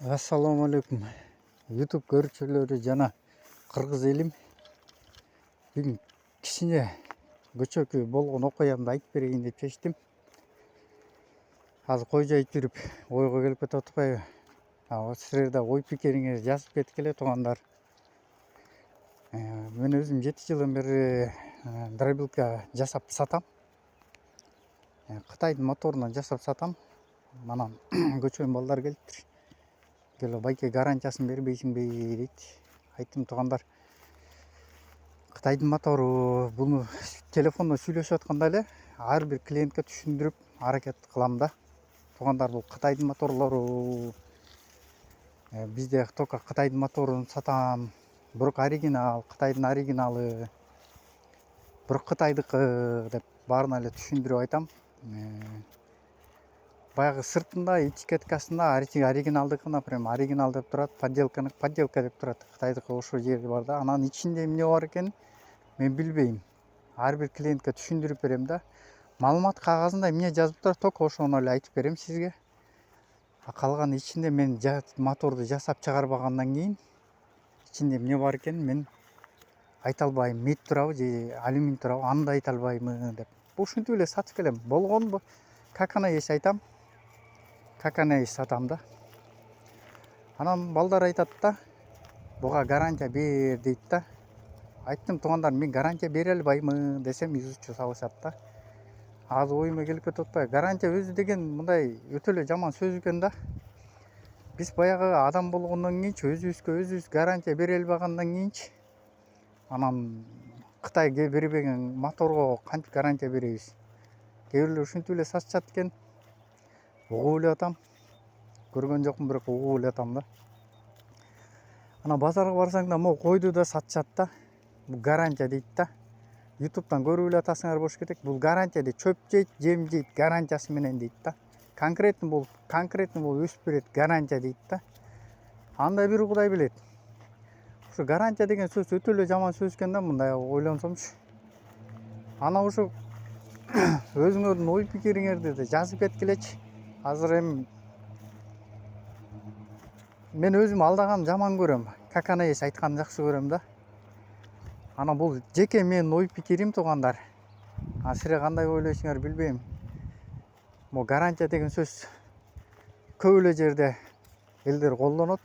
Assalomu alaykum. YouTube görüşçülері жана кыргыз элим. Бүгүн кичине көчөкү болгон окуямды айтып берейин деп чечтим. Азыр кой жайып жүрүп ойго келип кетип атпайбы? Силер да ой пикириңерди жазып кеткиле туугандар. Мен өзүм 7 жылдан бери дробилка жасап сатам. Кытайдын моторунан жасап сатам. Манан көчөбүн балдар келиптир. Келе байке гарантиясын бербейсиңби дейт. Айттым туугандар. Кытайдын мотору буну телефондо сүйлөшүп атканда эле ар бир клиентке түшүндүрүп аракет кылам да. Туугандар, бул Кытайдын моторлору бизде только Кытайдын моторун сатам. Бирок оригинал, Кытайдын оригиналы. Бирок Кытайдыкы деп баарына эле түшүндүрүп айтам. Баягы сыртында этикеткасында оригиналдыкы, например, оригинал деп турат, подделка деп турат. Кытайдыкы ошол жерде бар да. Анан ичинде эмне бар экенин мен билбейм. Ар бир клиентке түшүндүрүп берем да. Маалымат кагазында эмне жазып турат, только ошону эле айтып берем сизге. Калган ичинде мен моторду жасап чыгарбагандан кийин ичинде эмне бар экенин мен айта албайм. Мед турабы же алюминий турабы, аны да айта албайм деп. Ушинтип эле сатып келем. Болгонбу? Как она есть айтам. Как она есть сатам да. Анан балдар айтат да, буга гарантия бер дейт да. Айттым туугандар, мен гарантия бере албаймын десем изучу салышат да. Азыр оюма келип кетип атпайбы? Гарантия өзү деген мындай өтө эле жаман сөз экен да. Биз баягы адам болгондон кийинчи өзүбүзгө гарантия бере албагандан кийинчи анан Кытай бербеген моторго кантип гарантия беребиз? Кээ бирлер ушинтип эле сатышат экен. Угуп эле атам. Көргөн жокмун, бирок угуп эле атам да. Ана базарга барсаң да могу койду да сатышат да. Бул гарантия дейт да. YouTube'дан көрүп эле атасыңар болуш керек. Бул гарантия дейт. Чөп жейт, жем жейт, гарантиясы менен дейт да. Конкретно бул өсүп берет, гарантия дейт да. Андай бир Кудай билет. Ушу гарантия деген сөз өтө эле жаман сөз экен да, мындай ойлонсомчу. Ана ушу өзүңөрдүн ой пикириңерди да жазып кеткилечи. Азыр эми мен өзүм алдаган жаман көрөм. Как она есть айтканды жакшы көрөм да. Ана бул жеке менин ой пикирим туугандар. Силер кандай ойлойсуңар билбейм. Могу гарантия деген сөз көп эле жерде элдер колдонот.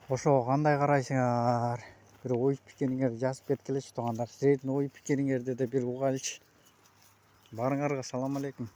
Ошого кандай карайсыңар? Бир ой пикириңерди жазып кеткилечи туугандар. Силердин ой пикириңерди да бир угайлычы. Баарыңарга салам алейкум.